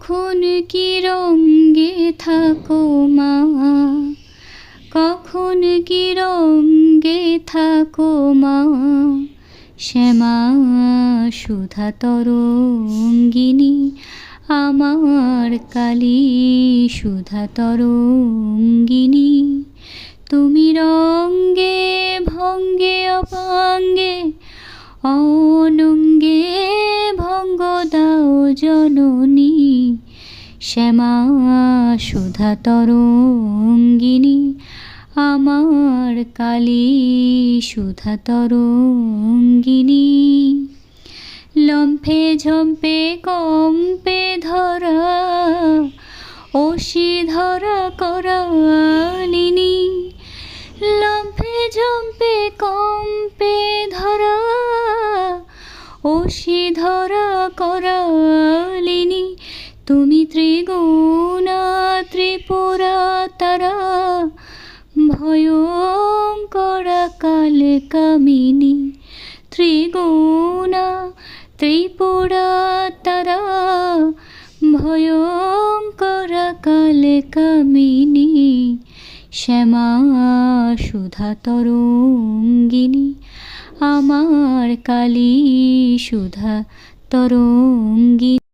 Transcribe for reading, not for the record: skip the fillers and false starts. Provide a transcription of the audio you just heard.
কখন কি রঙ্গে থাকো মা, কখন কি রঙ্গে থাকো মা, শ্যামা সুধা তরঙ্গিনী আমার কালী সুধা তরঙ্গিনী। তুমি রঙ্গে ভঙ্গে অপাঙ্গে অনঙ্গে ভঙ্গ দাও জননী, শ্যামা সুধা তরঙ্গিনী আমার কালী সুধা তরঙ্গিনী। লম্ফে ঝম্পে কম্পে ধরা অসি ধরা করালিনী, লম্ফে ঝম্পে কম্পে ধরা অসি ধরা করালিনী। তুমি ত্রিগুণা ত্রিপুরা তারা ভয়ঙ্করা কাল কামিনী, ত্রিগুণা ত্রিপুরা তারা ভয়ঙ্করা কাল কামিনী, শ্যামা সুধা তরঙ্গিনী আমার কালী সুধা তরঙ্গিনী।